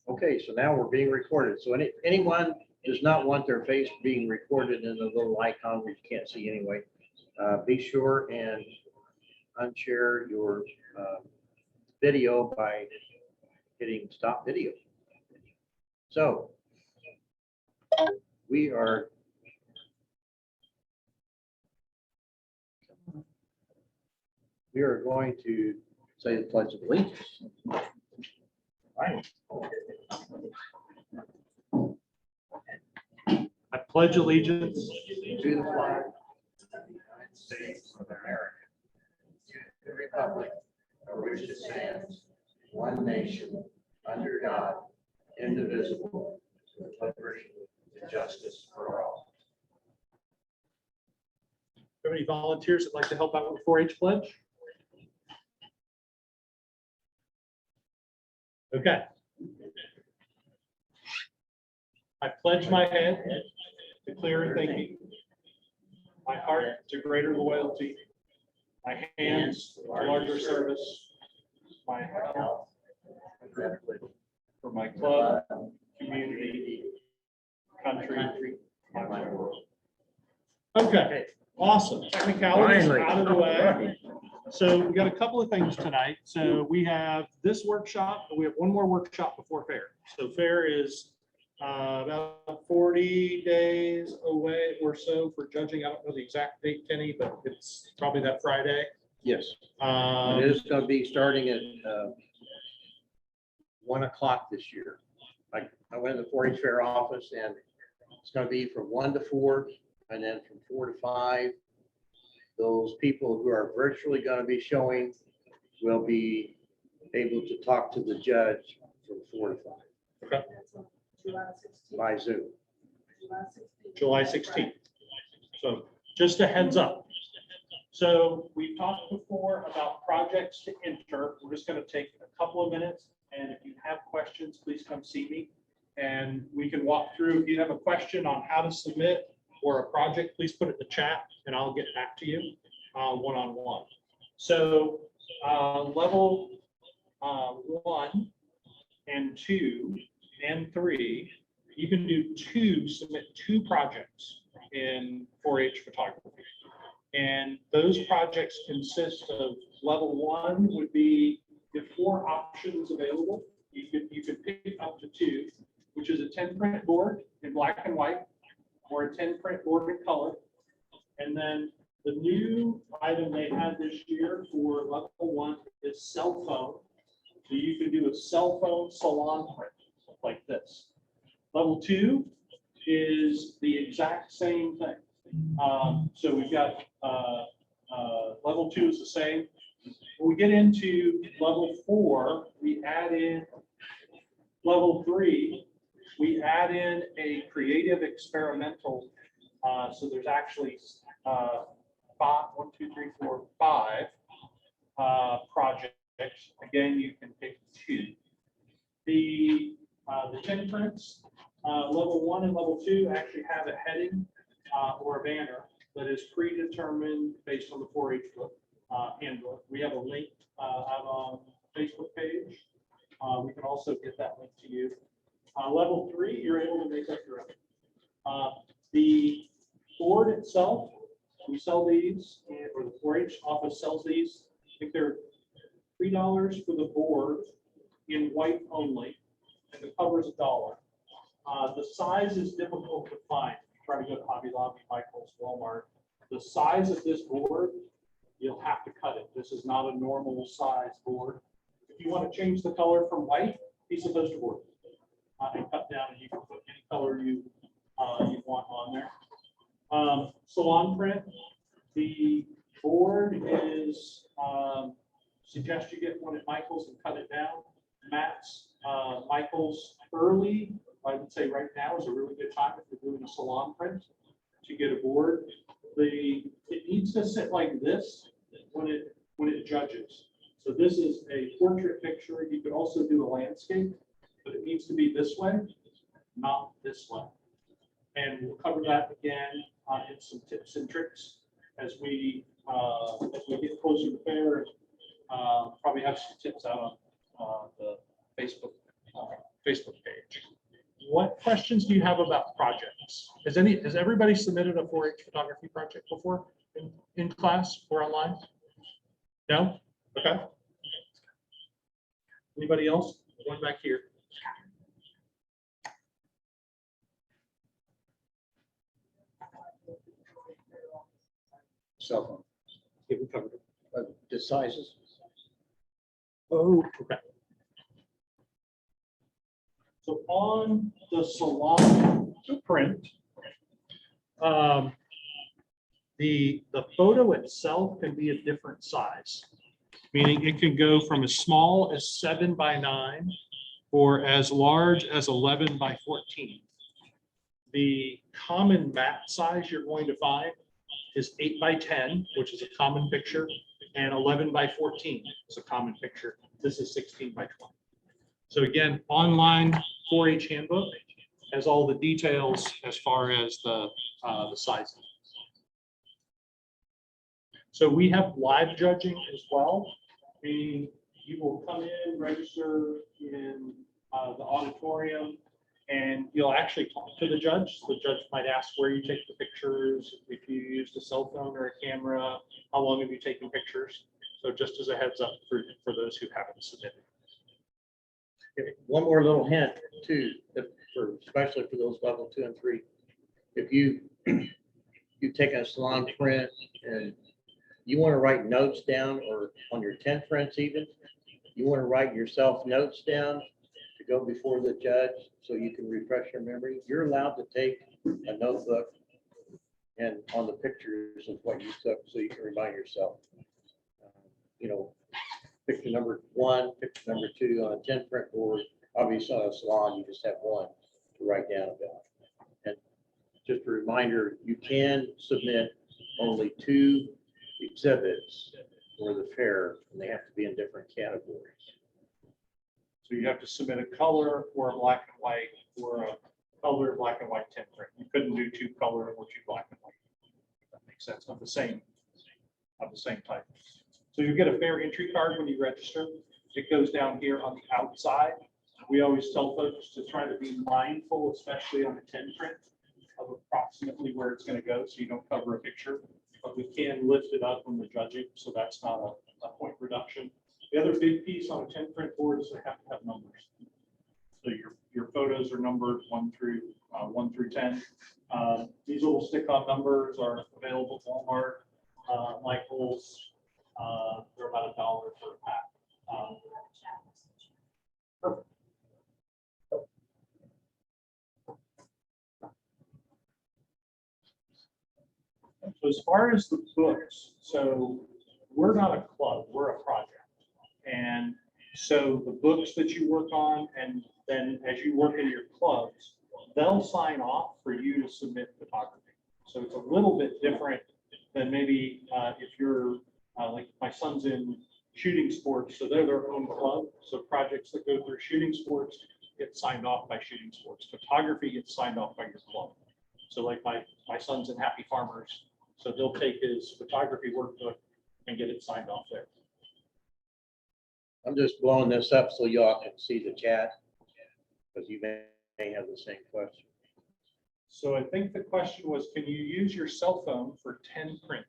Okay, so now we're being recorded. So anyone does not want their face being recorded in the little icon, which you can't see anyway, be sure and unshare your video by hitting stop video. So we are going to say the Pledge of Allegiance. Right. I pledge allegiance To the flag of the United States of America, to the republic for which it stands, one nation, under God, indivisible, with liberty and justice for all. Do you have any volunteers that like to help out with 4-H pledge? Okay. I pledge my head to clearer thinking, my heart to greater loyalty, my hands to larger service, my health for my club, community, country, and my world. Okay, awesome. Technicalities out of the way. So we got a couple of things tonight. So we have this workshop, but we have one more workshop before fair. So fair is about 40 days away or so for judging. I don't know the exact date, Kenny, but it's probably that Friday. Yes, it is going to be starting at 1 o'clock this year. I went to the 4-H fair office and it's going to be from 1 to 4 and then from 4 to 5. Those people who are virtually going to be showing will be able to talk to the judge from 4 to 5. Okay. By Zoom. July 16th. So just a heads up. So we've talked before about projects to enter. We're just going to take a couple of minutes. And if you have questions, please come see me. And we can walk through. If you have a question on how to submit or a project, please put it in the chat and I'll get back to you one-on-one. So level 1 and 2 and 3, you can submit 2 projects in 4-H photography. And those projects consist of level 1 would be the 4 options available. You could pick up to 2, which is a 10 print board in black and white or a 10 print board in color. And then the new item they had this year for level 1 is cell phone. So you can do a cell phone salon print like this. Level 2 is the exact same thing. So we've got level 2 is the same. When we get into level 4, we add in level 3. We add in a creative experimental. So there's actually 5 projects. Again, you can pick 2. The 10 prints, level 1 and level 2 actually have a heading or a banner that is predetermined based on the 4-H book handbook. We have a link out on Facebook page. We can also get that link to you. Level 3, you're able to make up your own. The board itself, we sell these, or the 4-H office sells these. I think they're $3 for the board in white only, and the cover is $1. The size is difficult to find. Try to go to Hobby Lobby, Michael's, Walmart. The size of this board, you'll have to cut it. This is not a normal size board. If you want to change the color from white, piece of poster board, and cut down, and you can put any color you want on there. Salon print, the board is, suggest you get one at Michael's and cut it down. Matt's, Michael's early, I would say right now is a really good time if you're doing a salon print to get a board. It needs to sit like this when it judges. So this is a portrait picture. You could also do a landscape, but it needs to be this way, not this way. And we'll cover that again in some tips and tricks as we get closer to fair. Probably have some tips out on the Facebook page. What questions do you have about projects? Has everybody submitted a 4-H photography project before in class or online? No? Okay. Anybody else? Going back here. Cell phone. Yeah, we covered it. The sizes. Oh, okay. So on the salon print, the photo itself can be a different size, meaning it can go from as small as 7:9 or as large as 11:14. The common mat size you're going to find is 8:10, which is a common picture, and 11:14 is a common picture. This is 16:20. So again, online 4-H handbook has all the details as far as the sizing. So we have live judging as well, meaning you will come in, register in the auditorium, and you'll actually talk to the judge. The judge might ask where you take the pictures, if you used a cell phone or a camera, how long have you taken pictures? So just as a heads up for those who haven't submitted. One more little hint too, especially for those level 2 and 3. If you take a salon print and you want to write notes down, or on your 10 prints even, you want to write yourself notes down to go before the judge so you can refresh your memory, you're allowed to take a notebook and on the pictures of what you took so you can remind yourself. Picture number 1, picture number 2 on a 10 print board. Obviously on a salon, you just have one to write down about. And just a reminder, you can submit only 2 exhibits for the fair, and they have to be in different categories. So you have to submit a color or a black and white or a color black and white 10 print. You couldn't do 2 color or 2 black and white. That makes sense. Of the same type. So you get a fair entry card when you register. It goes down here on the outside. We always tell folks to try to be mindful, especially on a 10 print, of approximately where it's going to go, so you don't cover a picture. But we can lift it up when we're judging, so that's not a point reduction. The other big piece on a 10 print board is they have to have numbers. So your photos are numbered 1 through 10. These little stick-on numbers are available at Walmart, Michael's. They're about $1 for a pack. Perfect. So as far as the books, so we're not a club, we're a project. And so the books that you work on, and then as you work in your clubs, they'll sign off for you to submit photography. So it's a little bit different than maybe if you're like my son's in shooting sports, so they're their own club. So projects that go through shooting sports get signed off by shooting sports. Photography gets signed off by your club. So like my son's in Happy Farmers, so he'll take his photography workbook and get it signed off there. I'm just blowing this up so y'all can see the chat, because you may have the same question. So I think the question was, can you use your cell phone for 10 print?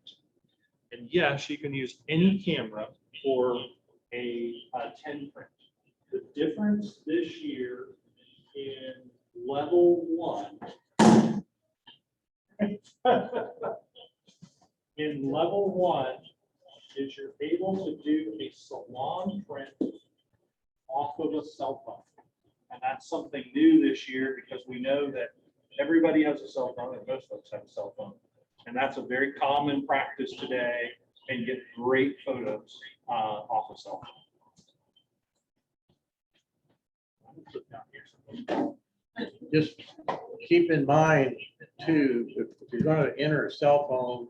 And yes, you can use any camera for a 10 print. The difference this year in level 1, in level 1 is you're able to do a salon print off of a cell phone. And that's something new this year, because we know that everybody has a cell phone, and most folks have a cell phone. And that's a very common practice today, and get great photos off a cell phone. Just keep in mind too, if you're going to enter a cell phone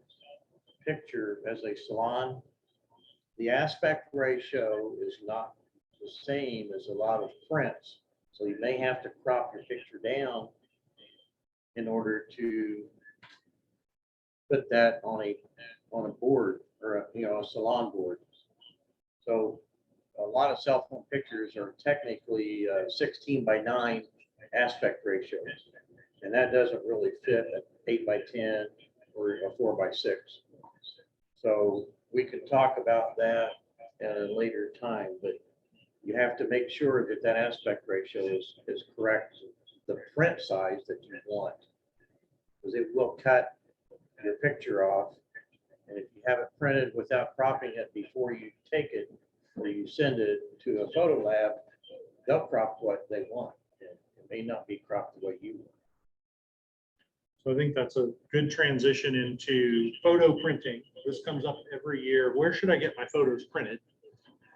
picture as a salon, the aspect ratio is not the same as a lot of prints. So you may have to crop your picture down in order to put that on a board, or a salon board. So a lot of cell phone pictures are technically 16:9 aspect ratio. And that doesn't really fit at 8:10 or a 4:6. So we could talk about that at a later time, but you have to make sure that that aspect ratio is correct, the print size that you want. Because it will cut your picture off. And if you have it printed without cropping it before you take it, or you send it to a photo lab, they'll crop what they want. It may not be cropped the way you want. So I think that's a good transition into photo printing. This comes up every year. Where should I get my photos printed?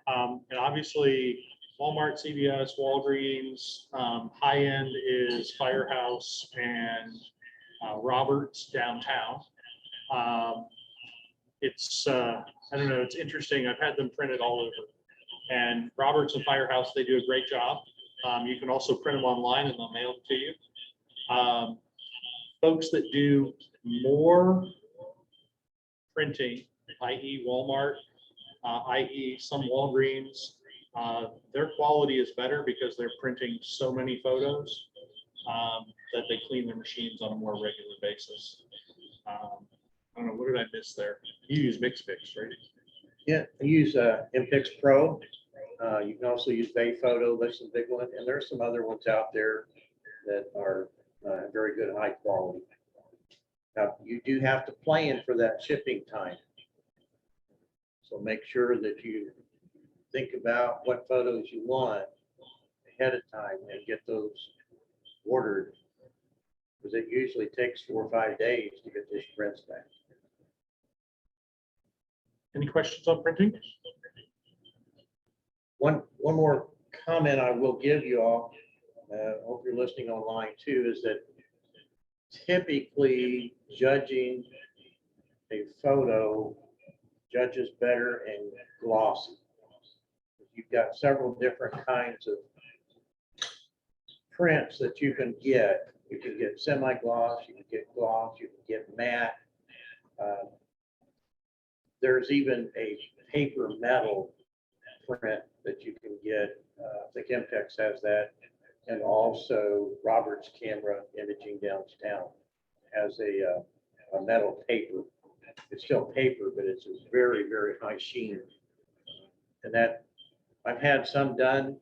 And obviously Walmart, CVS, Walgreens, high end is Firehouse and Roberts downtown. It's, I don't know, it's interesting. I've had them printed all over. And Roberts and Firehouse, they do a great job. You can also print them online and they'll mail it to you. Folks that do more printing, i.e. Walmart, i.e. some Walgreens, their quality is better because they're printing so many photos that they clean their machines on a more regular basis. I don't know, what did I miss there? You use MixPix, right? Yeah, I use MPix Pro. You can also use Bay Photo, that's a big one, and there's some other ones out there that are very good, high quality. Now, you do have to plan for that shipping time. So make sure that you think about what photos you want ahead of time and get those ordered. Because it usually takes 4 or 5 days to get those prints back. Any questions on printing? One more comment I will give you all, hope you're listening online too, is that typically judging a photo judges better in glossy. You've got several different kinds of prints that you can get. You can get semi-gloss, you can get gloss, you can get matte. There's even a paper metal print that you can get. I think MPEX has that. And also Roberts Camera Imaging downtown has a metal paper. It's still paper, but it's a very, very high sheen. And that, I've had some done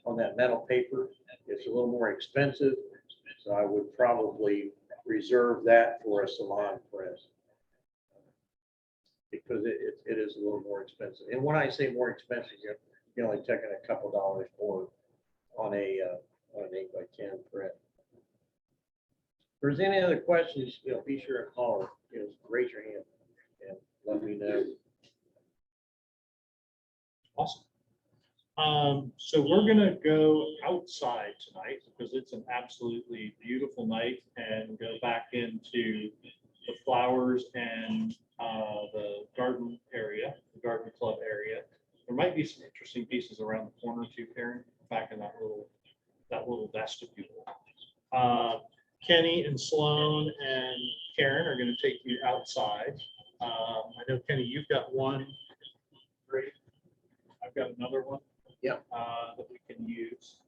on that metal paper. It's a little more expensive, so I would probably reserve that for a salon print. Because it is a little more expensive. And when I say more expensive, you're only taking a couple dollars more on an 8x10 print. If there's any other questions, be sure to call or raise your hand and let me know. Awesome. So we're gonna go outside tonight because it's an absolutely beautiful night and go back into the flowers and the garden area, the garden club area. There might be some interesting pieces around the corner too, Karen, back in that little vestibule. Kenny and Sloan and Karen are going to take you outside. I know, Kenny, you've got one. Great. I've got another one. Yeah. That we can use.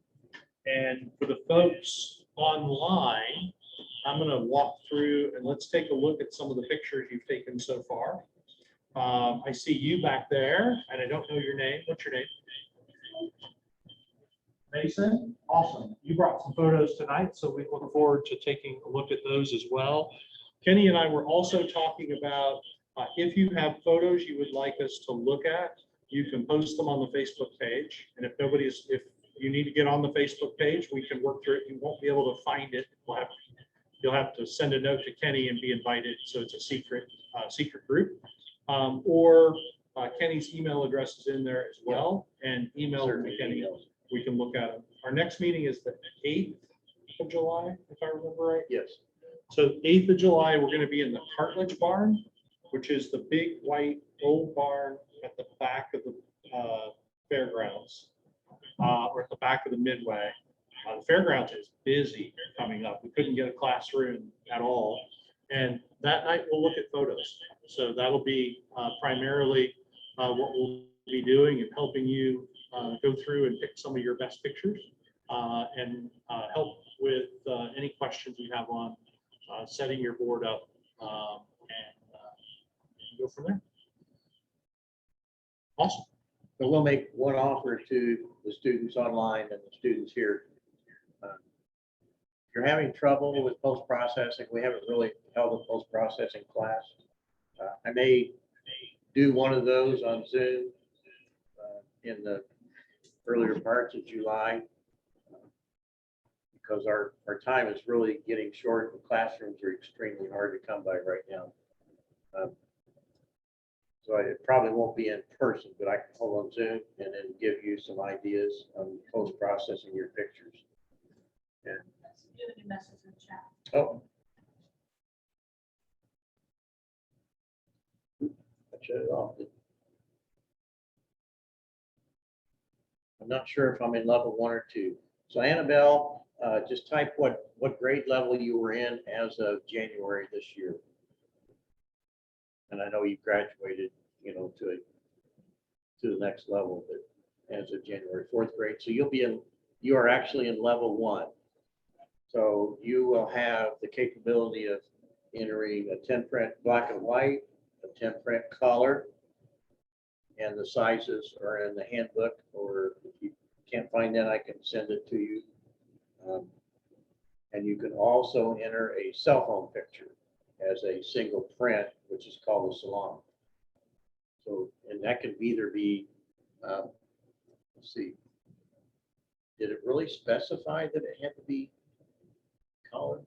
And for the folks online, I'm going to walk through and let's take a look at some of the pictures you've taken so far. I see you back there, and I don't know your name. What's your name? Mason. Awesome. You brought some photos tonight, so we look forward to taking a look at those as well. Kenny and I were also talking about if you have photos you would like us to look at, you can post them on the Facebook page. And if you need to get on the Facebook page, we can work through it. You won't be able to find it. You'll have to send a note to Kenny and be invited, so it's a secret group. Or Kenny's email address is in there as well, and email them to Kenny. We can look at them. Our next meeting is the 8th of July, if I remember right. Yes. So 8th of July, we're going to be in the Cartilage Barn, which is the big white old barn at the back of the fairgrounds, or at the back of the Midway. The fairgrounds is busy coming up. We couldn't get a classroom at all. And that night we'll look at photos. So that'll be primarily what we'll be doing and helping you go through and pick some of your best pictures and help with any questions you have on setting your board up and go from there. Awesome. But we'll make one offer to the students online and the students here. If you're having trouble with post-processing, we haven't really held a post-processing class. I may do one of those on Zoom in the earlier parts of July because our time is really getting short. The classrooms are extremely hard to come by right now. So it probably won't be in person, but I can hold on Zoom and then give you some ideas on post-processing your pictures. Yeah. Message in the chat. Oh. I shut it off. I'm not sure if I'm in level 1 or 2. So Annabelle, just type what grade level you were in as of January this year. And I know you graduated, you know, to the next level, but as of January, 4th grade. So you are actually in level 1. So you will have the capability of entering a 10 print black and white, a 10 print color, and the sizes are in the handbook, or if you can't find that, I can send it to you. And you can also enter a cell phone picture as a single print, which is called a salon. So, and that can either be, let's see, did it really specify that it had to be color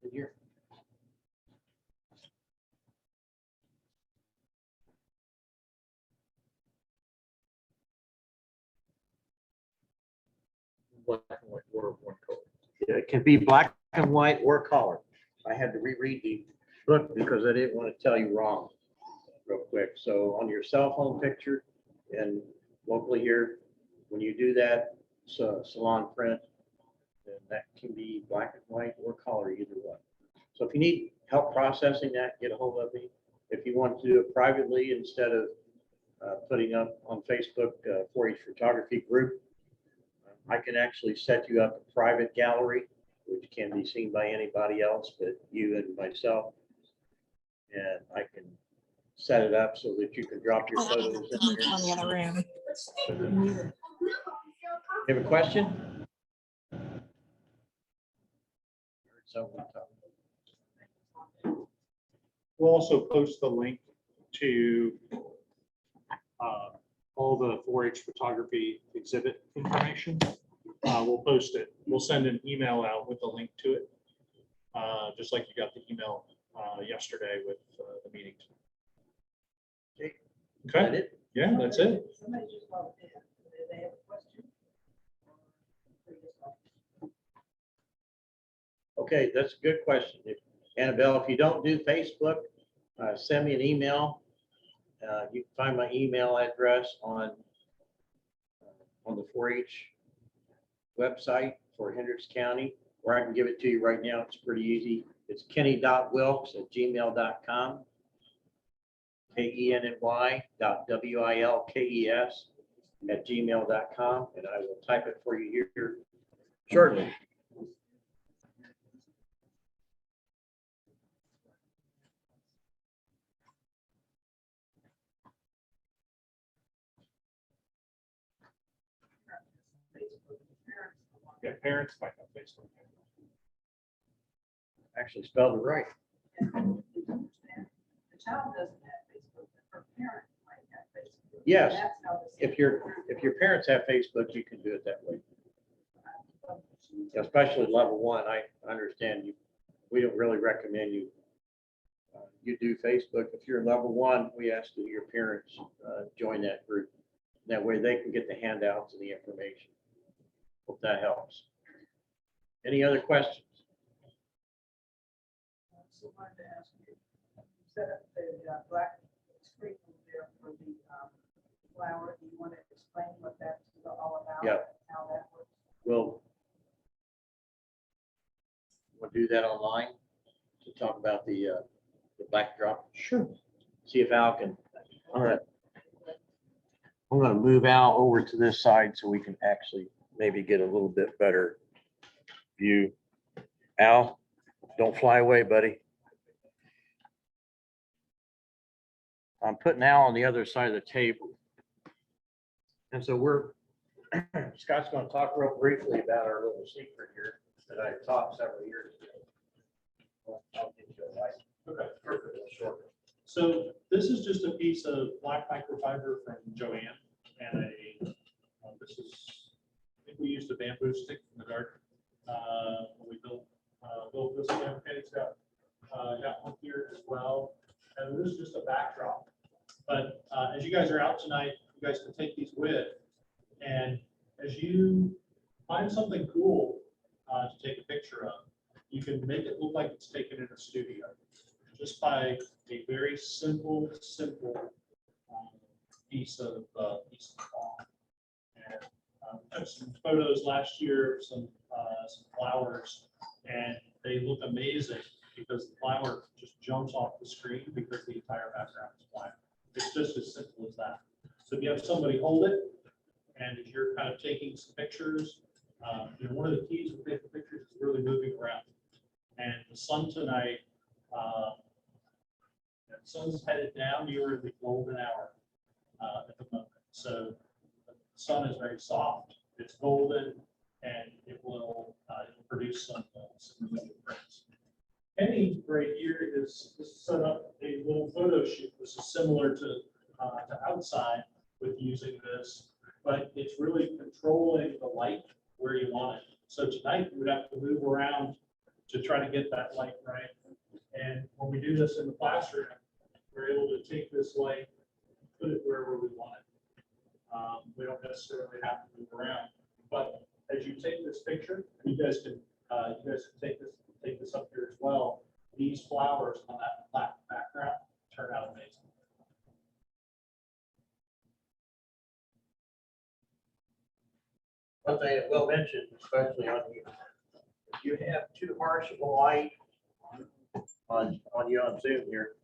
in here? Black and white or one color. Yeah, it can be black and white or color. I had to reread the book because I didn't want to tell you wrong real quick. So on your cell phone picture and locally here, when you do that salon print, then that can be black and white or color, either one. So if you need help processing that, get a hold of me. If you want to do it privately instead of putting up on Facebook 4-H photography group, I can actually set you up a private gallery, which can be seen by anybody else but you and myself. And I can set it up so that you can drop your photos in there. On the other room. You have a question? We'll also post the link to all the 4-H photography exhibit information. We'll post it. We'll send an email out with a link to it, just like you got the email yesterday with the meeting. Okay. Okay. Yeah, that's it. Somebody just walked in. Do they have a question? Okay, that's a good question. Annabelle, if you don't do Facebook, send me an email. You can find my email address on the 4-H website for Hendricks County, or I can give it to you right now. It's pretty easy. It's kenny.wilkes@gmail.com. KENNY.WILKES@gmail.com, and I will type it for you here shortly. Yeah, parents might have Facebook. Actually spelled it right. The child doesn't have Facebook, but her parent might have Facebook. Yes. That's how this- If your parents have Facebook, you can do it that way. Especially level 1. I understand you. We don't really recommend you do Facebook. If you're level 1, we ask that your parents join that group. That way they can get the handouts and the information. Hope that helps. Any other questions? So I wanted to ask you, set up the black screen there for the flower. Do you want to explain what that's all about? Yeah. How that works? We'll do that online to talk about the backdrop. Sure. See if Al can. All right. I'm gonna move Al over to this side so we can actually maybe get a little bit better view. Al, don't fly away, buddy. I'm putting Al on the other side of the table. And so Scott's gonna talk real briefly about our little secret here that I taught several years ago. I'll get you a light. Okay. Perfect, short. So this is just a piece of black microfiber from Joanne, and this is, I think we used a bamboo stick from the garden. When we built this one. Okay, it's got one here as well, and this is just a backdrop. But as you guys are out tonight, you guys can take these with, and as you find something cool to take a picture of, you can make it look like it's taken in a studio, just by a very simple piece of cloth. And took some photos last year of some flowers, and they look amazing because the flower just jumps off the screen because the entire background is black. It's just as simple as that. So if you have somebody hold it, and if you're kind of taking some pictures, one of the keys with taking pictures is really moving around. And the sun tonight, the sun's headed down. You're in the golden hour at the moment. So the sun is very soft. It's golden, and it will produce some really good prints. Kenny right here is set up a little photo shoot. This is similar to outside with using this, but it's really controlling the light where you want it. So tonight you would have to move around to try to get that light right. And when we do this in the classroom, we're able to take this light, put it wherever we want it. We don't necessarily have to move around. But as you take this picture, you guys can take this up here as well. These flowers on that black background turn out amazing. One thing that Will mentioned, especially on you, if you have too harsh of a light on you on Zoom here,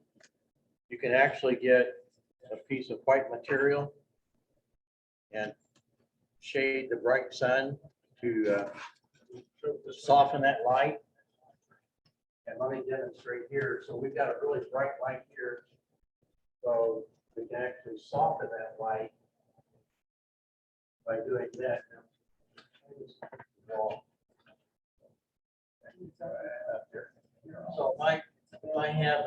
you can actually get a piece of white material and shade the bright sun to soften that light. And let me demonstrate here. So we've got a really bright light here. So we can actually soften that light by doing that. So if I have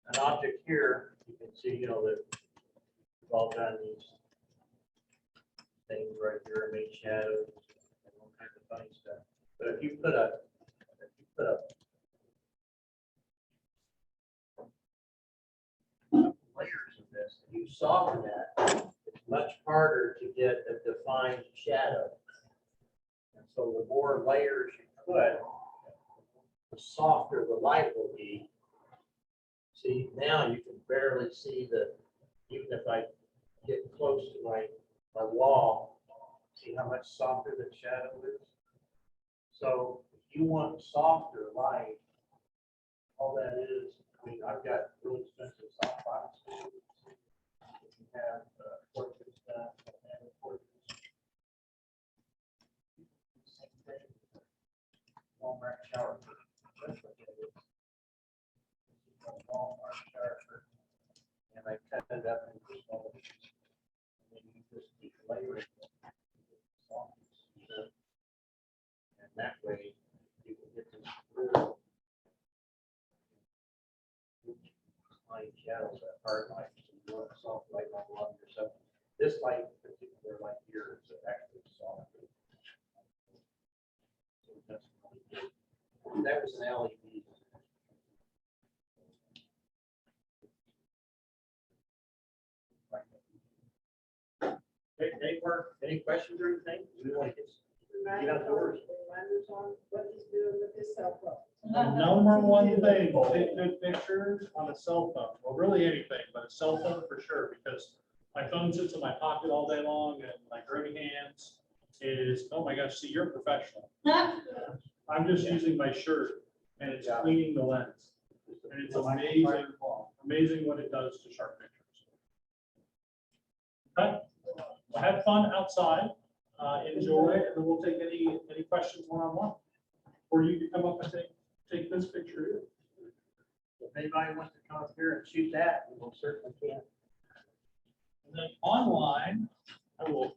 an object here, you can see, that we've all done these things right here, made shadows and all kinds of funny stuff. But if you put layers of this, and you soften that, it's much harder to get a defined shadow. And so the more layers you put, the softer the light will be. See, now you can barely see even if I get close to my wall, see how much softer the shadow is? So if you want softer light, all that is, I've got really expensive softbox. You can have portrait stuff and portraits. Same thing. Walmart shower curtain. That's what it is. Walmart shower curtain. And I cut it up into small pieces. And then you just keep layering it. And that way you can get this real light shadows that hard light. So you want a soft light on one yourself. This light, particular light here, is actually soft. So that's really good. That was an LED. Hey, Mark, any questions or anything? We want to get outdoors. Reminders on what he's doing with his cell phone. The number one thing, take good pictures on a cell phone. Well, really anything, but a cell phone for sure, because my phone sits in my pocket all day long and my grody hands is, oh my gosh, see, you're a professional. I'm just using my shirt and it's cleaning the lens. And it's amazing what it does to sharp pictures. Okay. Well, have fun outside, enjoy, and then we'll take any questions one-on-one. Or you can come up and take this picture. If anybody wants to come up here and shoot that, we will certainly can. And then online, I will.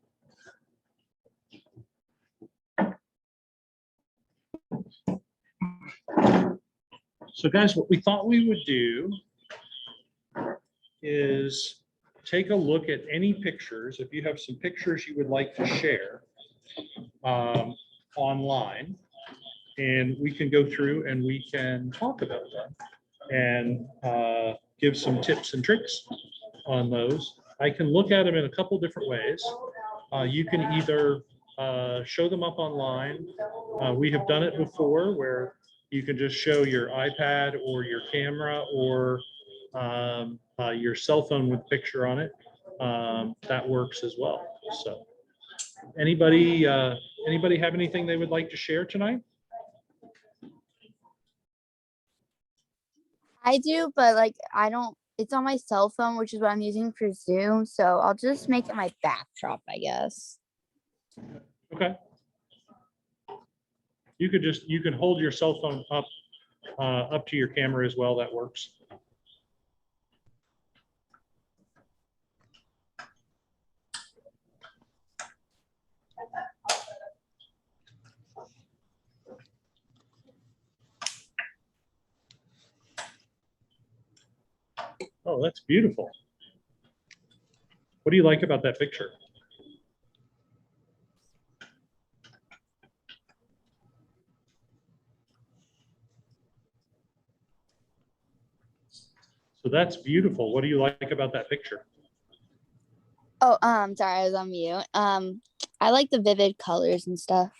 So guys, what we thought we would do is take a look at any pictures. If you have some pictures you would like to share online, and we can go through and we can talk about them and give some tips and tricks on those. I can look at them in a couple different ways. You can either show them up online. We have done it before where you can just show your iPad or your camera or your cell phone with picture on it. That works as well. So anybody have anything they would like to share tonight? I do, but like I don't, it's on my cell phone, which is what I'm using for Zoom. So I'll just make it my backdrop, I guess. Okay. You can hold your cell phone up to your camera as well. That works. Oh, that's beautiful. What do you like about that picture? So that's beautiful. What do you like about that picture? Oh, sorry, I was on mute. I like the vivid colors and stuff.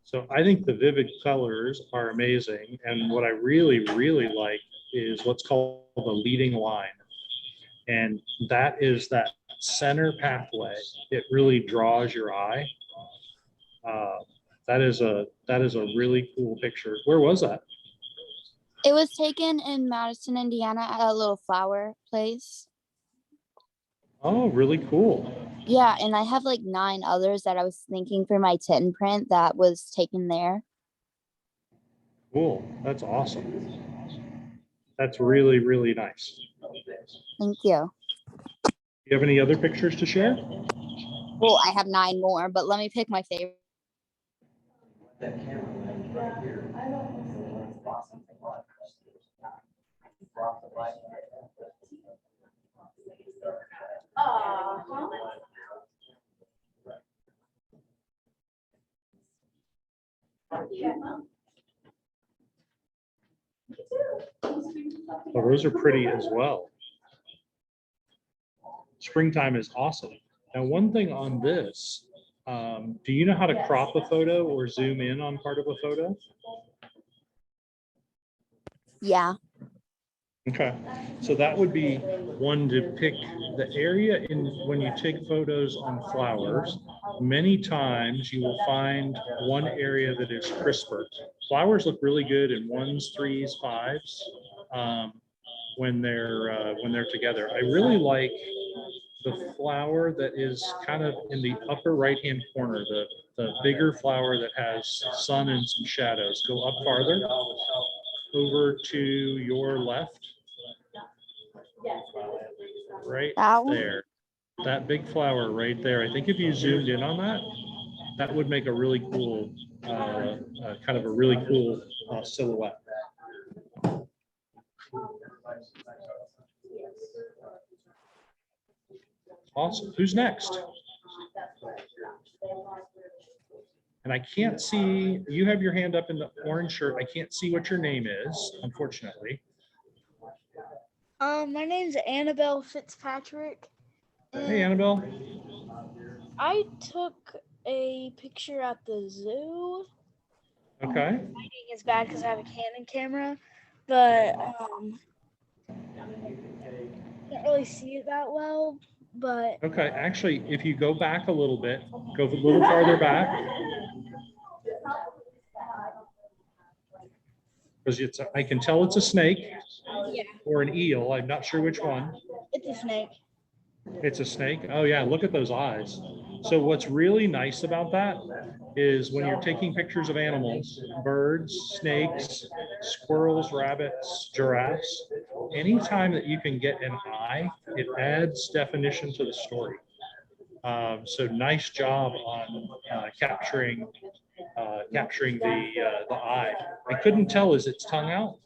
So I think the vivid colors are amazing. And what I really, really like is what's called the leading line. And that is that center pathway. It really draws your eye. That is a really cool picture. Where was that? It was taken in Madison, Indiana at a little flower place. Oh, really cool. Yeah, and I have like 9 others that I was thinking for my tin print that was taken there. Cool. That's awesome. That's really, really nice. Thank you. Do you have any other pictures to share? Well, I have 9 more, but let me pick my favorite. Well, those are pretty as well. Springtime is awesome. Now, one thing on this, do you know how to crop a photo or zoom in on part of a photo? Yeah. Okay, so that would be one to pick the area in when you take photos on flowers. Many times you will find one area that is crisper. Flowers look really good in 1s, 3s, 5s when they're together. I really like the flower that is kind of in the upper right-hand corner, the bigger flower that has sun and some shadows. Go up farther, over to your left. Right That one? there, that big flower right there. I think if you zoomed in on that, that would make a really cool, kind of a really cool silhouette. Awesome. Who's next? And I can't see, you have your hand up in the orange shirt. I can't see what your name is, unfortunately. My name's Annabelle Fitzpatrick. Hey, Annabelle. I took a picture at the zoo. Okay. Lighting is bad because I have a Canon camera, but can't really see it that well. But Okay. Actually, if you go back a little bit, go a little farther back. Because I can tell it's a snake yeah, or an eel. I'm not sure which one. it's a snake. It's a snake? Oh yeah, look at those eyes. So what's really nice about that is when you're taking pictures of animals, birds, snakes, squirrels, rabbits, giraffes, anytime that you can get an eye, it adds definition to the story. So nice job on capturing the eye. I couldn't tell, is its tongue out?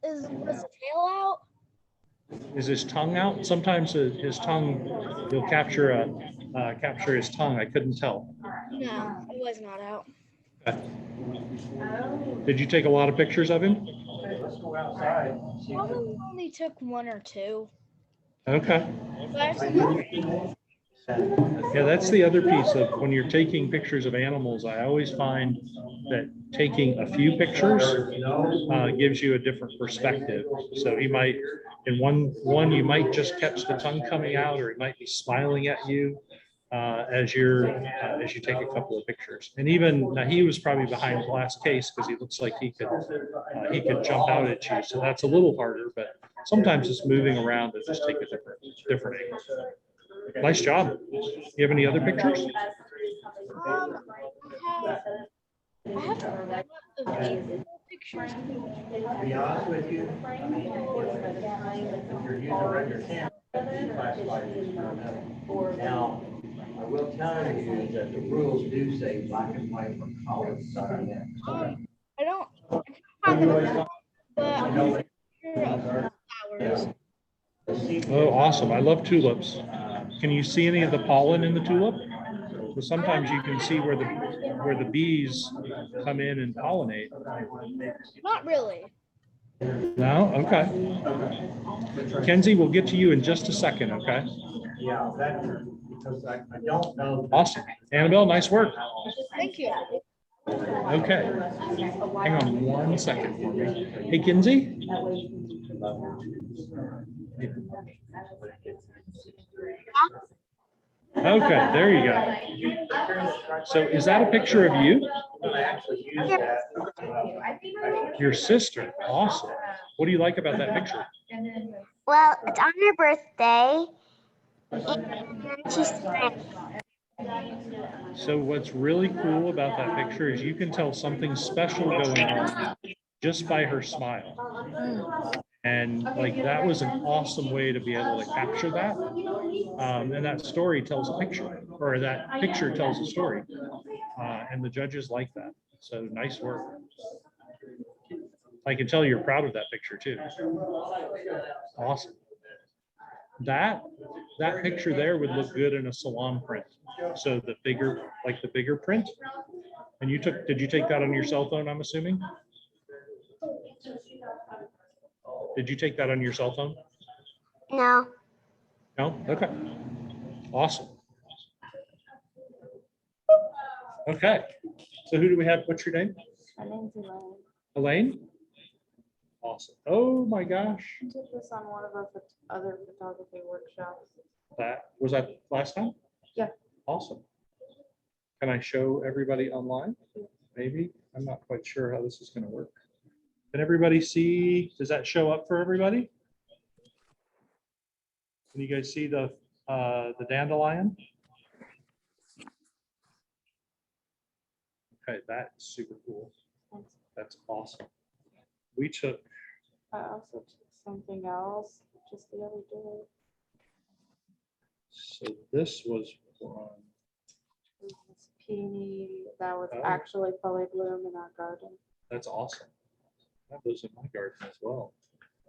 Was the tail out? Is his tongue out? Sometimes his tongue, you'll capture his tongue. I couldn't tell. No, it was not out. Did you take a lot of pictures of him? Let's go outside. See if Probably only took one or two. Okay. But actually, Yeah, that's the other piece of when you're taking pictures of animals. I always find that taking a few pictures gives you a different perspective. So he might, in one you might just catch the tongue coming out, or he might be smiling at you as you take a couple of pictures. And even now, he was probably behind glass case because he looks like he could jump out at you. So that's a little harder, but sometimes just moving around to just take a different angle. Nice job. You have any other pictures? I have a lot of baseball pictures. To be honest with you, if you're using a regular camera, it's classified as not. Now, I will tell you that the rules do say black and white for color. I don't have it, but I'm a picture of flowers. Oh, awesome. I love tulips. Can you see any of the pollen in the tulip? So sometimes you can see where the bees come in and pollinate. Not really. No? Okay. Kenzie, we'll get to you in just a second, okay? Yeah, that, because I don't know. Awesome. Annabelle, nice work. Thank you. Okay. Hang on one second for me. Hey, Kenzie? Okay, there you go. So is that a picture of you? Your sister. Awesome. What do you like about that picture? Well, it's on her birthday. And she's So what's really cool about that picture is you can tell something special going on just by her smile. And like, that was an awesome way to be able to capture that. And that story tells a picture, or that picture tells a story. And the judges like that. So nice work. I can tell you're proud of that picture too. Awesome. That picture there would look good in a salon print. So the bigger print. And did you take that on your cell phone, I'm assuming? Did you take that on your cell phone? no. No? Okay. Awesome. Okay. So who do we have? What's your name? My name's Elaine. Elaine? Awesome. Oh my gosh. I took this on one of our other photography workshops. Was that last time? Yeah. Awesome. Can I show everybody online? Maybe. I'm not quite sure how this is going to work. Can everybody see? Does that show up for everybody? Can you guys see the dandelion? Okay, that's super cool. Thanks. That's awesome. We took, I also took something else just the other day. so this was one. It was this peony that was Oh. actually fully bloom in our garden. That's awesome. That lives in my garden as well.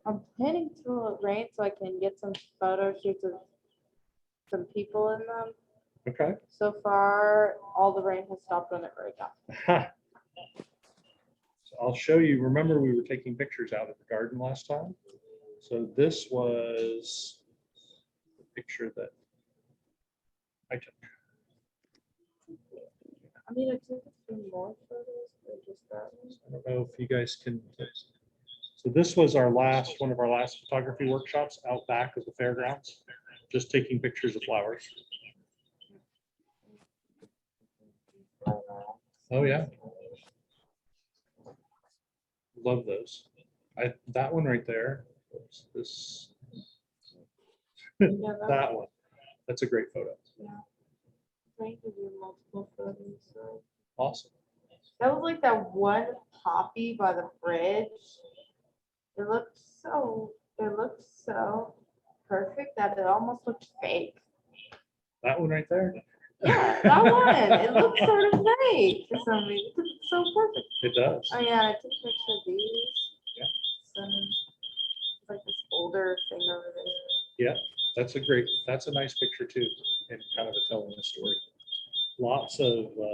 I'm planning to rain so I can get some photo shoots of some people in them. Okay. So far, all the rain has stopped when it rained off. So I'll show you. Remember, we were taking pictures out of the garden last time. So this was the picture that I took. I mean, I took a few more photos, but just that one. I don't know if you guys can. So this was one of our last photography workshops out back of the fairgrounds, just taking pictures of flowers. Oh yeah. Love those. That one right there. This Yeah, That one. That's a great photo. trying to do multiple photos. So. Awesome. That was like that one poppy by the bridge. It looked so perfect that it almost looked fake. That one right there. Yeah, that one. It looked sort of fake for some reason. It's so perfect. It does. Oh yeah, I took a picture of these. Yeah. It's like this older thing over there. Yeah, that's a nice picture too, and kind of a telling the story.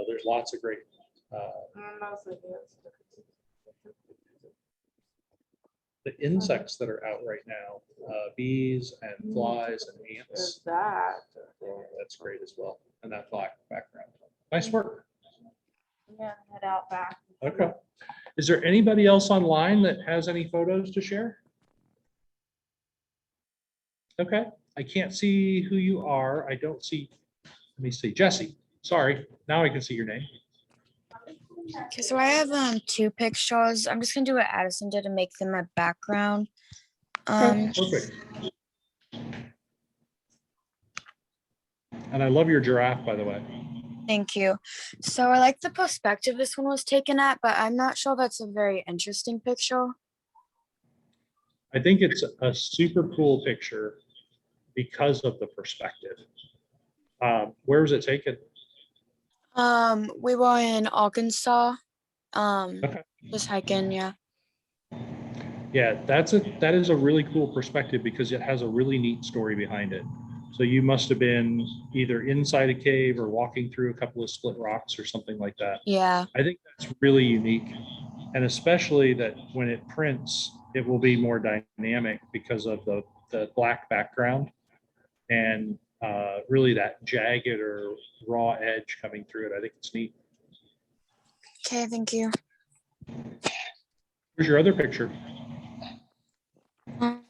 There's lots of great. Mostly this. The insects that are out right now, bees and flies and There's ants. that. There. That's great as well. And that black background. Nice work. Yeah, head out back. Okay. Is there anybody else online that has any photos to share? Okay, I can't see who you are. I don't see, let me see, Jesse. Sorry, now I can see your name. Okay, so I have 2 pictures. I'm just gonna do what Addison did and make them a background. Okay, perfect. And I love your giraffe, by the way. Thank you. So I like the perspective this one was taken at, but I'm not sure that's a very interesting picture. I think it's a super cool picture because of the perspective. Where was it taken? We were in Arkansas. Okay. Just hiking, yeah. Yeah, that is a really cool perspective because it has a really neat story behind it. So you must have been either inside a cave or walking through a couple of split rocks or something like that. Yeah. I think that's really unique. And especially that when it prints, it will be more dynamic because of the black background and really that jagged or raw edge coming through it. I think it's neat. Okay, thank you. Here's your other picture. Um,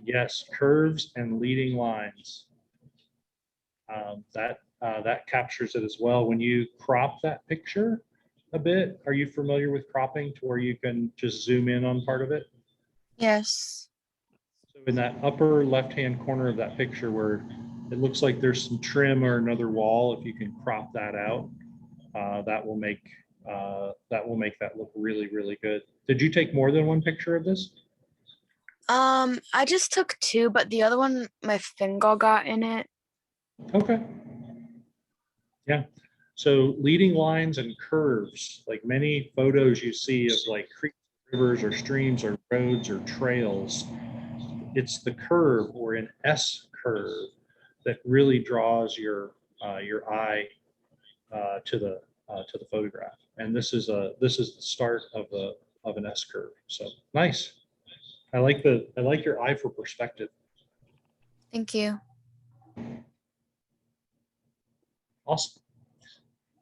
Yes, curves and leading lines. That captures it as well. When you crop that picture a bit, are you familiar with cropping to where you can just zoom in on part of it? yes. So in that upper left-hand corner of that picture where it looks like there's some trim or another wall, if you can crop that out, that will make that look really, really good. Did you take more than one picture of this? I just took 2, but the other one, my finger got in it. Okay. Yeah. So leading lines and curves, like many photos you see of like creeks, rivers or streams or roads or trails, it's the curve or an S curve that really draws your eye to the photograph. And this is the start of an S curve. So nice. I like your eye for perspective. Thank you. Awesome.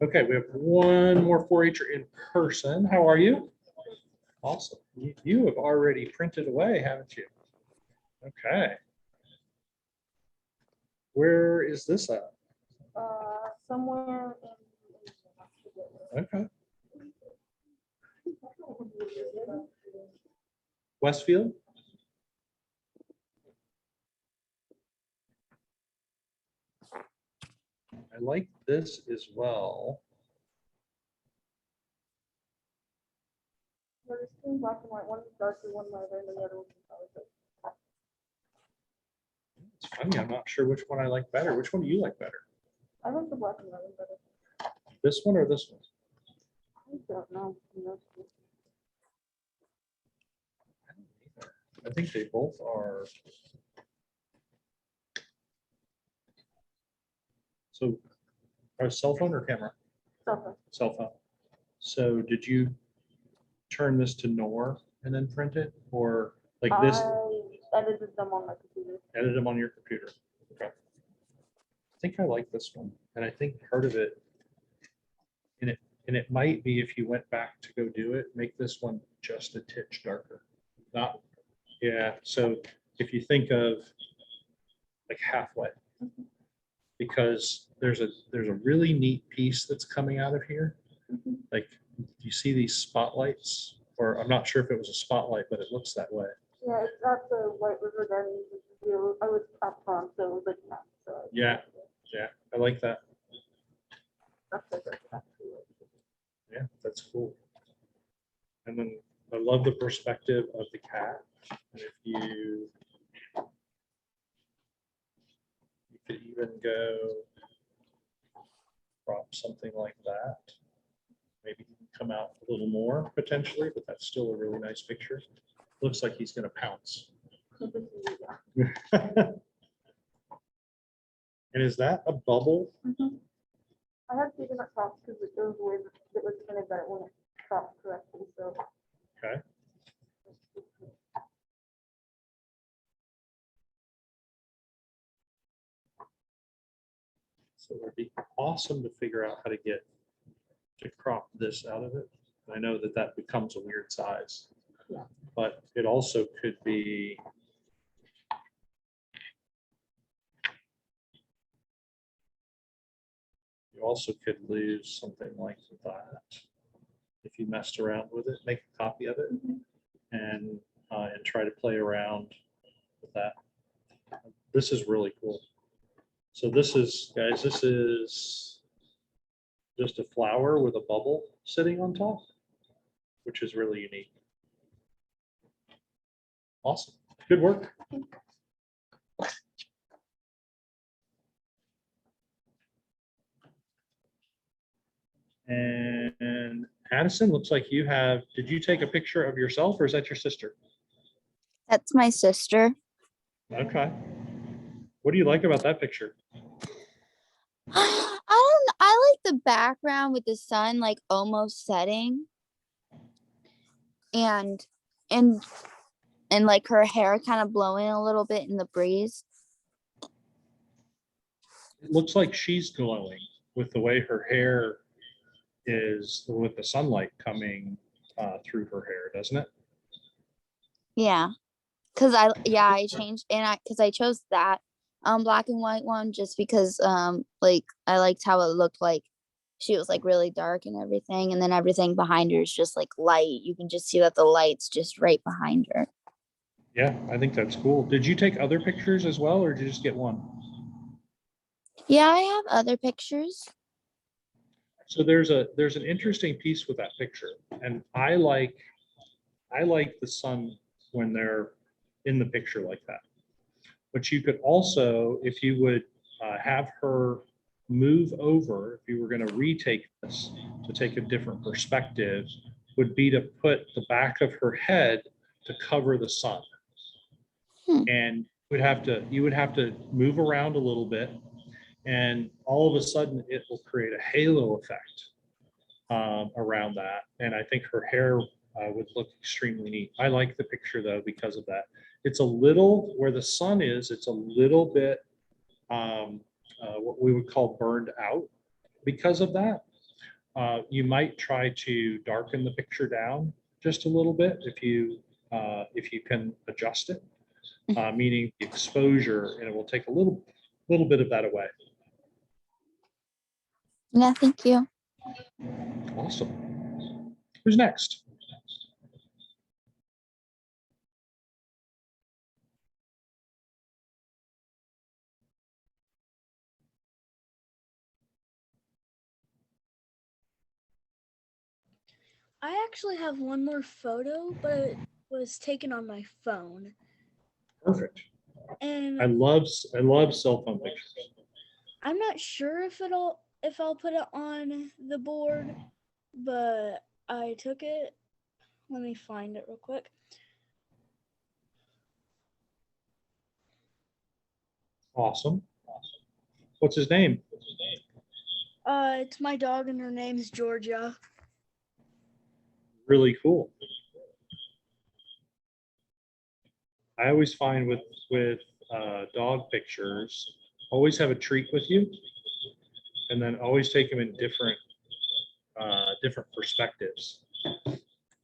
Okay, we have one more 4-H'er in person. How are you? Awesome. You have already printed away, haven't you? Okay. Where is this at? Somewhere in. Okay. Westfield? I like this as well. There's 2 black and white, one is darker, one lighter, and then the other one's color. It's funny, I'm not sure which one I like better. Which one do you like better? I like the black and white one better. This one or this one? I don't know. I don't either. I think they both are. So, a cell phone or camera? Something. Cell phone. So did you turn this to Nor and then print it, or like this? I edited them on my computer. Edit them on your computer. Okay. I think I like this one, and I think part of it, and And it might be if you went back to go do it, make this one just a titch darker. Not, yeah, so if you think of like halfway, because there's a really neat piece that's coming out of here. Like, you see these spotlights, or I'm not sure if it was a spotlight, but it looks that way. Yeah, it's at the White River Gardens. I was up front, so it was like that. So Yeah, I like that. that's like that. Yeah, that's cool. And then I love the perspective of the cat. And if you could even go crop something like that. Maybe he can come out a little more potentially, but that's still a really nice picture. Looks like he's gonna pounce. And is that a bubble? I had two different crops because it goes away, it was kind of that when it cropped correctly, so. Okay. So it'd be awesome to figure out how to crop this out of it. I know that that becomes a weird size. Yeah. But it also could be. You also could lose something like that. If you messed around with it, make a copy of it and try to play around with that. This is really cool. So this is, guys, this is just a flower with a bubble sitting on top, which is really unique. Awesome. Good work. And Addison, looks like you have, did you take a picture of yourself or is that your sister? That's my sister. Okay. What do you like about that picture? I like the background with the sun like almost setting. And like her hair kind of blowing a little bit in the breeze. It looks like she's glowing with the way her hair is, with the sunlight coming through her hair, doesn't it? Yeah. I changed because I chose that black and white one just because like I liked how it looked like she was like really dark and everything, and then everything behind her is just like light. You can just see that the light's just right behind her. Yeah, I think that's cool. Did you take other pictures as well, or did you just get one? Yeah, I have other pictures. So there's an interesting piece with that picture, and I like the sun when they're in the picture like that. But you could also, if you would have her move over, if you were going to retake this to take a different perspective, would be to put the back of her head to cover the sun. And you would have to move around a little bit, and all of a sudden it will create a halo effect around that. And I think her hair would look extremely neat. I like the picture though because of that. It's a little, where the sun is, it's a little bit what we would call burned out because of that. You might try to darken the picture down just a little bit if you can adjust it, meaning the exposure, and it will take a little bit of that away. Yeah, thank you. Awesome. Who's next? I actually have one more photo, but it was taken on my phone. Perfect. And I love cell phone pictures. I'm not sure if I'll put it on the board, but I took it. Let me find it real quick. Awesome. What's his name? It's my dog and her name's Georgia. Really cool. I always find with dog pictures, always have a treat with you, and then always take them in different different perspectives.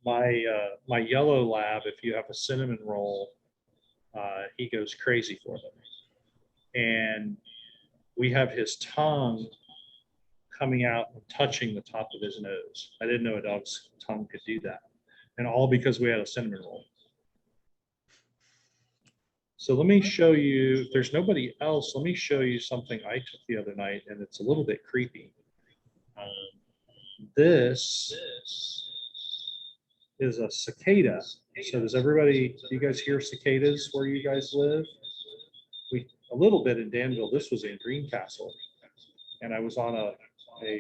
My yellow lab, if you have a cinnamon roll, he goes crazy for them. And we have his tongue coming out and touching the top of his nose. I didn't know a dog's tongue could do that. And all because we had a cinnamon roll. So let me show you, if there's nobody else, let me show you something I took the other night, and it's a little bit creepy. This is a cicada. So does everybody, do you guys hear cicadas where you guys live? A little bit in Danville. This was in Greencastle. And I was on a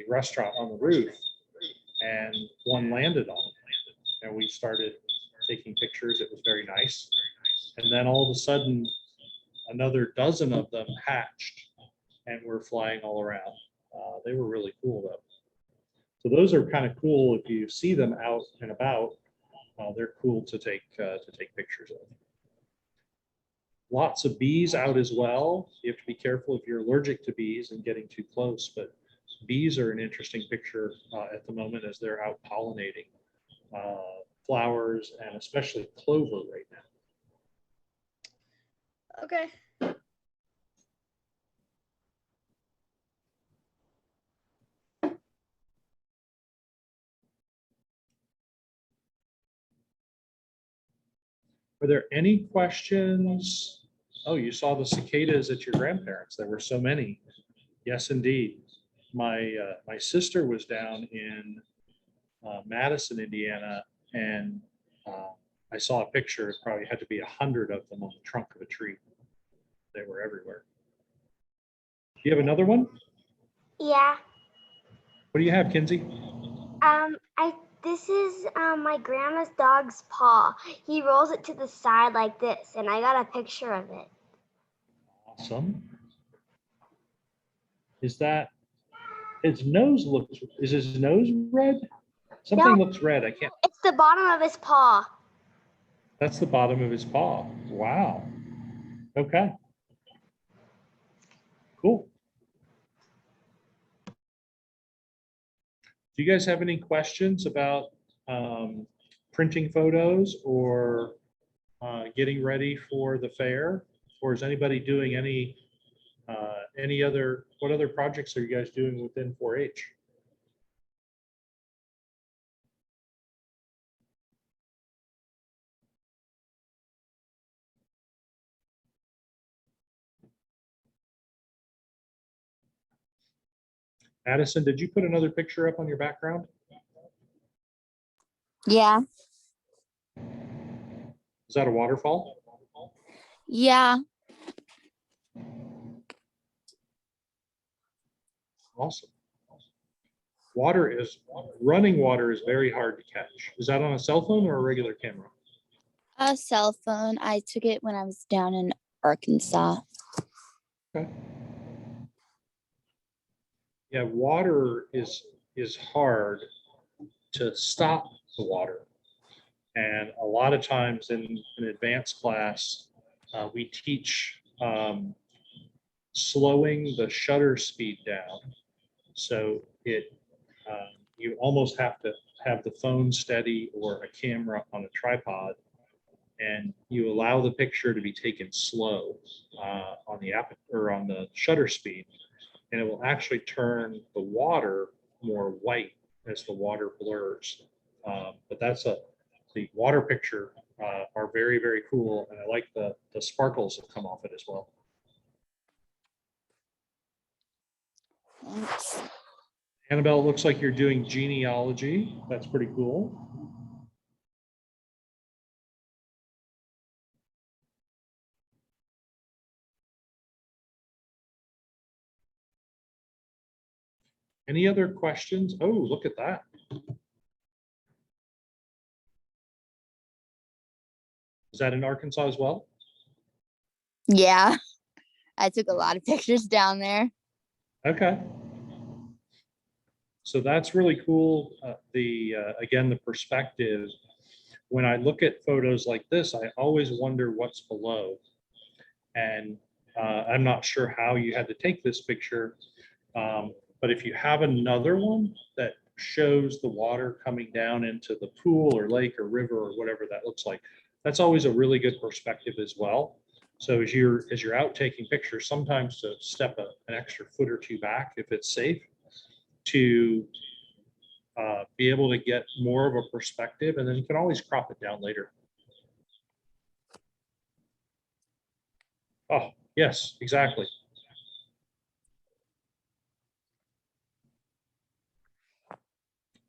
restaurant on the roof, and one landed on it. And we started taking pictures. It was very nice. And then all of a sudden, another dozen of them hatched and were flying all around. They were really cool though. So those are kind of cool if you see them out and about. They're cool to take pictures of. Lots of bees out as well. You have to be careful if you're allergic to bees and getting too close, but bees are an interesting picture at the moment as they're out pollinating flowers and especially clover right now. Okay. Are there any questions? Oh, you saw the cicadas at your grandparents'. There were so many. Yes, indeed. My sister was down in Madison, Indiana, and I saw a picture. It probably had to be 100 of them on the trunk of a tree. They were everywhere. Do you have another one? Yeah. What do you have, Kinsey? This is my grandma's dog's paw. He rolls it to the side like this, and I got a picture of it. Awesome. Is that his nose looks? Is his nose red? Something No. looks red. I can't. It's the bottom of his paw. That's the bottom of his paw. Wow. Okay. Cool. Do you guys have any questions about printing photos or getting ready for the fair? Or is anybody doing any other, what other projects are you guys doing within 4-H? Addison, did you put another picture up on your background? Yeah. Is that a waterfall? Yeah. Awesome. Running water is very hard to catch. Is that on a cell phone or a regular camera? A cell phone. I took it when I was down in Arkansas. Okay. Yeah, water is hard to stop the water. And a lot of times in an advanced class, we teach slowing the shutter speed down. So you almost have to have the phone steady or a camera on a tripod, and you allow the picture to be taken slow on the shutter speed, and it will actually turn the water more white as the water blurs. But the water picture are very, very cool, and I like the sparkles that come off it as well. Thanks. Annabelle, it looks like you're doing genealogy. That's pretty cool. Any other questions? Oh, look at that. Is that in Arkansas as well? Yeah. I took a lot of pictures down there. Okay. So that's really cool. Again, the perspective. When I look at photos like this, I always wonder what's below. And I'm not sure how you had to take this picture. But if you have another one that shows the water coming down into the pool or lake or river or whatever that looks like. That's always a really good perspective as well. So as you're out taking pictures, sometimes to step an extra foot or two back if it's safe, to be able to get more of a perspective, and then you can always crop it down later. Oh, yes, exactly.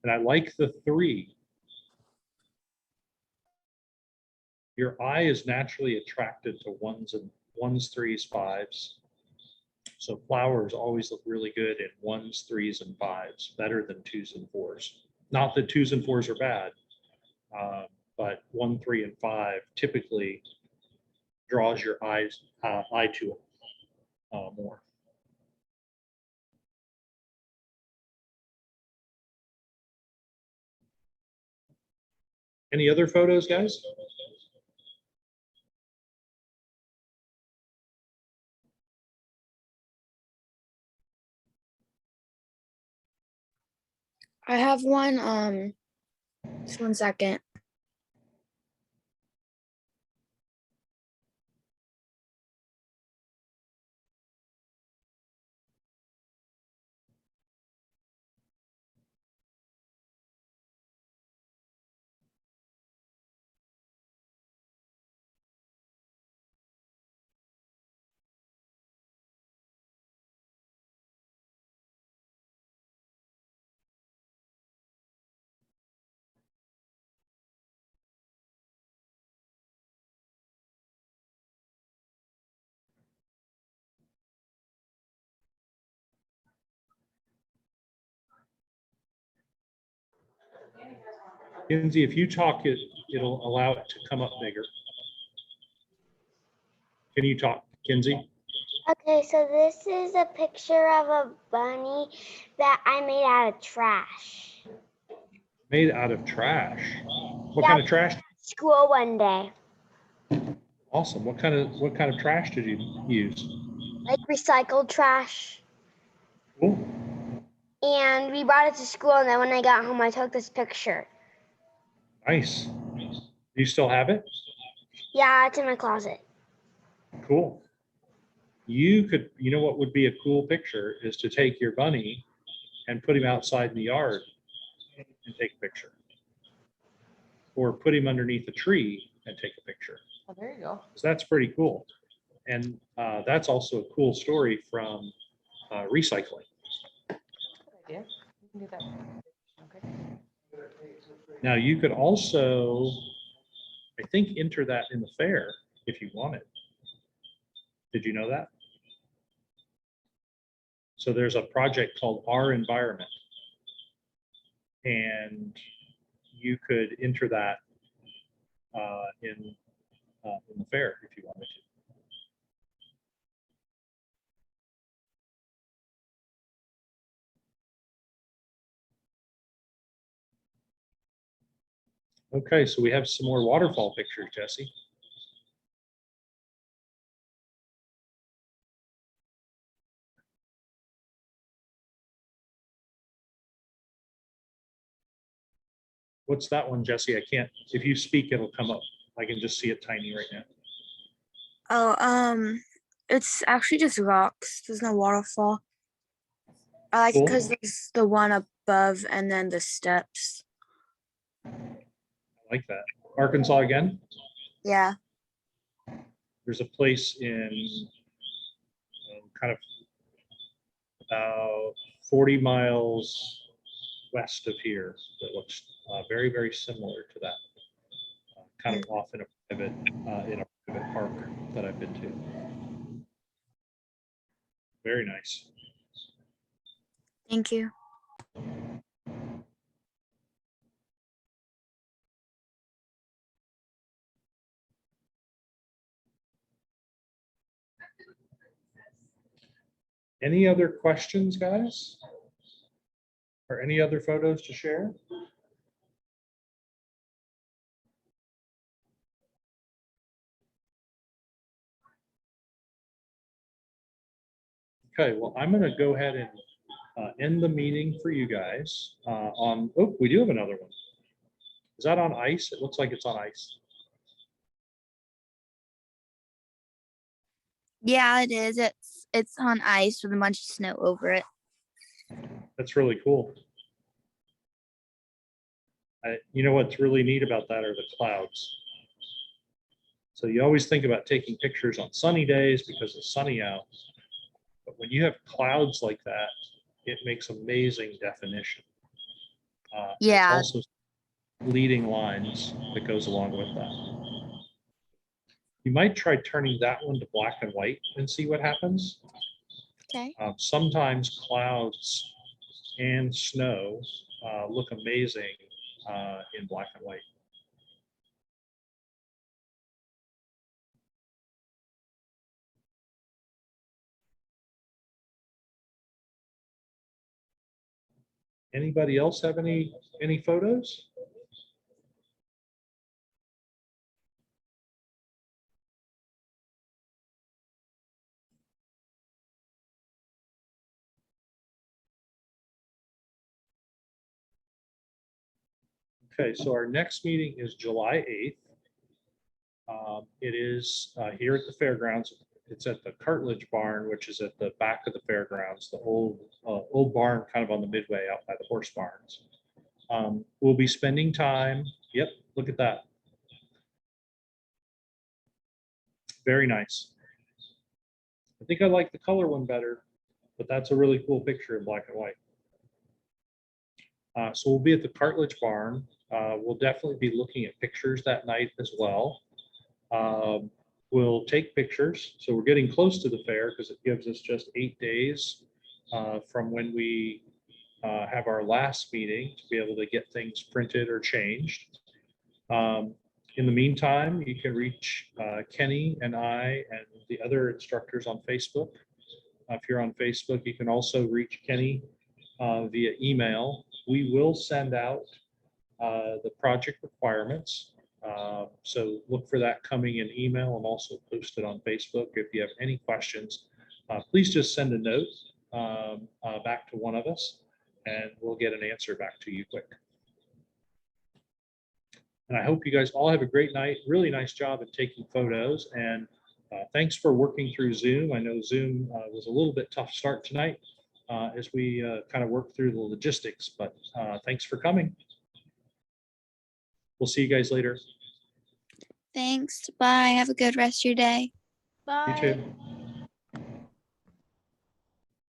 And I like the 3. Your eye is naturally attracted to ones, 3s, 5s. So flowers always look really good in 1s, 3s, and 5s, better than 2s and 4s. Not that 2s and 4s are bad, but 1, 3, and 5 typically draws your eye to it more. Any other photos, guys? I have one. Just 1 second. Kinsey, if you talk, it'll allow it to come up bigger. Can you talk, Kinsey? Okay, so this is a picture of a bunny that I made out of trash. Made out of trash. What Yeah. kind of trash? School one day, Awesome. What kind of trash did you use? like recycled trash. Cool. And we brought it to school, and then when I got home, I took this picture. Nice. Do you still have it? Yeah, it's in my closet. Cool. You know what would be a cool picture is to take your bunny and put him outside in the yard and take a picture. Or put him underneath a tree and take a picture. Oh, there you go. So that's pretty cool. And that's also a cool story from recycling. Good idea. You can do that. Okay. Now you could also, I think, enter that in the fair if you wanted. Did you know that? So there's a project called Our Environment. And you could enter that in the fair if you wanted to. Okay, so we have some more waterfall pictures, Jesse. What's that one, Jesse? I can't, if you speak, it'll come up. I can just see it tiny right now. Oh, it's actually just rocks. There's no waterfall. I like it Cool. because there's the one above and then the steps. I like that. Arkansas again? Yeah. There's a place in kind of about 40 miles west of here that looks very, very similar to that. Kind of off in a private park that I've been to. Very nice. Thank you. Any other questions, guys? Or any other photos to share? Okay, well, I'm going to go ahead and end the meeting for you guys on, oh, we do have another one. Is that on ice? It looks like it's on ice. Yeah, it is. It's on ice with a bunch of snow over it. That's really cool. You know what's really neat about that are the clouds. So you always think about taking pictures on sunny days because it's sunny out. But when you have clouds like that, it makes amazing definition. There's Yeah. also leading lines that goes along with that. You might try turning that one to black and white and see what happens. Okay. Sometimes clouds and snow look amazing in black and white. Anybody else have any photos? Okay, so our next meeting is July 8th. It is here at the fairgrounds. It's at the Cartilage Barn, which is at the back of the fairgrounds, the old barn kind of on the midway out by the horse barns. We'll be spending time. Yep, look at that. Very nice. I think I like the color one better, but that's a really cool picture in black and white. So we'll be at the Cartilage Barn. We'll definitely be looking at pictures that night as well. We'll take pictures. So we're getting close to the fair because it gives us just 8 days from when we have our last meeting to be able to get things printed or changed. In the meantime, you can reach Kenny and I and the other instructors on Facebook. If you're on Facebook, you can also reach Kenny via email. We will send out the project requirements. So look for that coming in email and also post it on Facebook. If you have any questions, please just send a note back to one of us and we'll get an answer back to you quick. And I hope you guys all have a great night. Really nice job at taking photos, and thanks for working through Zoom. I know Zoom was a little bit tough start tonight as we kind of work through the logistics, but thanks for coming. We'll see you guys later. Thanks. Bye. Have a good rest of your day. Bye. You too.